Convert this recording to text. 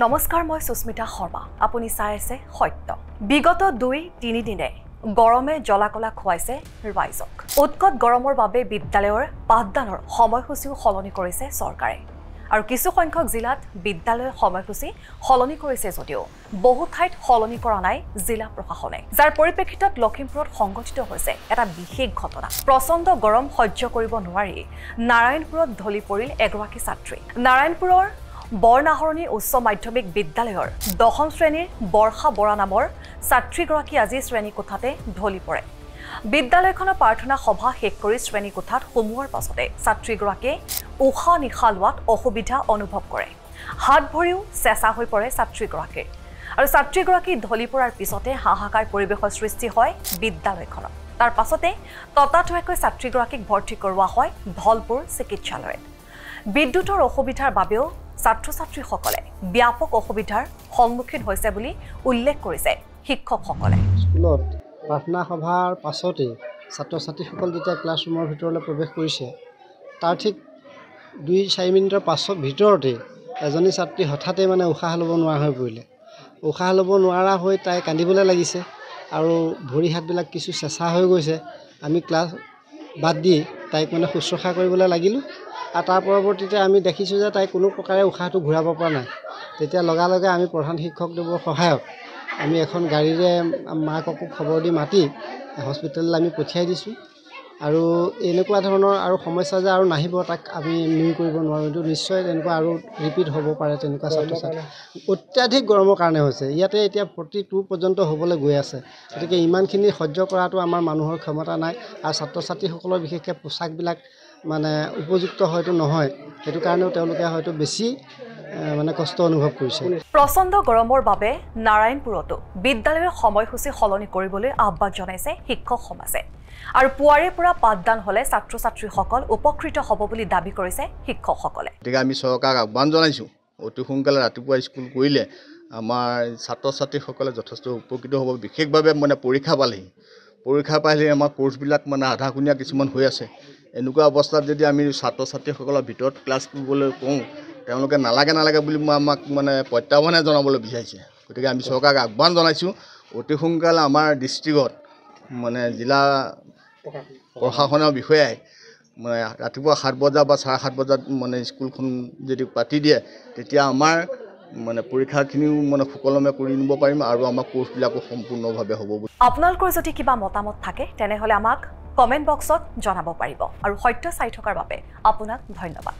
নমস্কাৰ মই সুস্মিতা শৰ্মা আপুনি চাই আছে সত্য বিগত 2-3 দিনে গৰমে জলাকলা খুৱাইছে ৰাইজক উৎকট গৰমৰ বাবে বিদ্যালয়ৰ পাঠদানৰ সময়সূচীও সলনি কৰিছে চৰকাৰে আৰু কিছু সংখ্যক জিলাত বিদ্যালয়ৰ সময়সূচী সলনি কৰিছে যদিও বহু ঠাইত সলনি কৰা নাই জিলা প্ৰশাসনে যাৰ পৰিপ্ৰেক্ষিতত লখিমপুৰত সংঘটিত হৈছে এটা বিশেষ ঘটনা প্ৰচণ্ড গৰম সহ্য কৰিব নোৱাৰি নাৰায়ণপুৰত ঢলি পৰিল এগৰাকী ছাত্ৰী নাৰায়ণপুৰৰ বৰনাহৰণি উচ্চ মাধ্যমিক বিদ্যালয়ৰ 10ম শ্ৰেণীৰ বৰ্ষা বৰা নামৰ ছাত্ৰীগৰাকী আজি শ্ৰেণী কোঠাতে ঢলি পৰে বিদ্যালয়খনৰ প্ৰাৰ্থনা সভা শেষ কৰি শ্ৰেণী কোঠাত সোমোৱাৰ পাছতে ছাত্ৰীগৰাকীয়ে উশাহ নিশাহ লোৱাত অসুবিধা অনুভৱ কৰে হাত ভৰিও চেঁচা হৈ পৰে ছাত্ৰীগৰাকীৰ আৰু ছাত্ৰীগৰাকী ঢলি পৰাৰ পিছতে হাহাকাৰ পৰিৱেশৰ সৃষ্টি হয় বিদ্যালয়খনত তাৰ পাছতে ততাতৈয়াকৈ ছাত্ৰীগৰাকীক ভৰ্তি কৰোৱা হয় ধলপুৰ চিকিৎসালয়ত বিদ্যুতৰ অসুবিধাৰ বাবেও ছাত্ৰ-ছাত্ৰীসকলে ব্যাপক অসুবিধাৰ সন্মুখীন হৈছে বুলি উল্লেখ কৰিছে শিক্ষকসকলে স্কুলত প্ৰাৰ্থনা সভাৰ পাছতে ছাত্ৰ-ছাত্ৰীসকল যেতিয়া ক্লাছৰুমৰ ভিতৰলৈ প্ৰৱেশ কৰিছে তাৰ ঠিক 2-4 মিনিটৰ পাছৰ ভিতৰতে এজনী ছাত্ৰী হঠাতে উশাহ ল'ব নোৱাৰা হৈ পৰিলে উশাহ ল'ব নোৱাৰা হৈ তাই কান্দিবলৈ লাগিছে আৰু ভৰি হাতবিলাক কিছু চেঁচা হৈ গৈছে আমি ক্লাছ বাদ দি তাইক শুশ্ৰূষা কৰিবলৈ লাগিলোঁ আৰু তাৰ পৰৱৰ্তীতে আমি দেখিছোঁ যে তাই কোনো প্ৰকাৰে উশাহটো ঘূৰাব পৰা নাই তেতিয়া লগে আমি প্ৰধান শিক্ষকদেৱৰ সহায়ত আমি এখন গাড়ীৰে মাককো খবৰ দি মাতি হস্পিটেললৈ আমি পঠিয়াই দিছোঁ আৰু এনেকুৱা ধৰণৰ আৰু সমস্যা যে আৰু নাহিব তাক আমি নুই কৰিব নোৱাৰোঁ কিন্তু নিশ্চয় তেনেকুৱা আৰু ৰিপিট হ'ব পাৰে তেনেকুৱা ছাত্ৰ-ছাত্ৰী অত্যাধিক গৰমৰ কাৰণে হৈছে ইয়াতে এতিয়া 42 পৰ্যন্ত হ'বলৈ গৈ আছে গতিকে ইমানখিনি সহ্য কৰাটো আমাৰ মানুহৰ ক্ষমতা নাই আৰু ছাত্ৰ-ছাত্ৰীসকলৰ বিশেষকৈ পোছাকবিলাক উপযুক্ত হয়তো নহয় সেইটো কাৰণেও তেওঁলোকে হয়তো বেছি কষ্ট অনুভৱ কৰিছে প্ৰচণ্ড গৰমৰ বাবে নাৰায়ণপুৰতো বিদ্যালয়ৰ সময়সূচী সলনি কৰিবলৈ আহ্বান জনাইছে শিক্ষক সমাজে আৰু পুৱাৰে পৰা পাঠদান হ'লে ছাত্ৰ-ছাত্ৰীসকল উপকৃত হ'ব বুলি দাবী কৰিছে শিক্ষকসকলে গতিকে আমি চৰকাৰক আহ্বান জনাইছোঁ অতি সোনকালে ৰাতিপুৱা স্কুল কৰিলে আমাৰ ছাত্ৰ-ছাত্ৰীসকলে যথেষ্ট উপকৃত হ'ব বিশেষভাৱে পৰীক্ষা পালেহি আমাৰ কোৰ্চবিলাক আধাখুনীয়া কিছুমান হৈ আছে এনেকুৱা অৱস্থাত যদি আমি ছাত্ৰ-ছাত্ৰীসকলৰ ভিতৰত ক্লাছ কৰিবলৈ কওঁ তেওঁলোকে নালাগে বুলি আমাক প্ৰত্যাহ্বানে জনাবলৈ বিচাৰিছে গতিকে আমি চৰকাৰক আহ্বান জনাইছোঁ অতি সোনকালে আমাৰ ডিষ্ট্ৰিক্টত জিলা প্ৰশাসনৰ বিষয়াই ৰাতিপুৱা 7 বজা বা 7:30 বজাত স্কুলখন যদি পাতি দিয়ে তেতিয়া আমাৰ পৰীক্ষাখিনিও সুকলমে কৰি নিব পাৰিম আৰু আমাৰ কোৰ্চবিলাকো সম্পূৰ্ণভাৱে হ'ব আপোনালোকৰ যদি কিবা মতামত থাকে তেনেহ'লে আমাক কমেণ্ট বক্সত জনাব পাৰিব আৰু সত্য চাই থকাৰ বাবে আপোনাক ধন্যবাদ।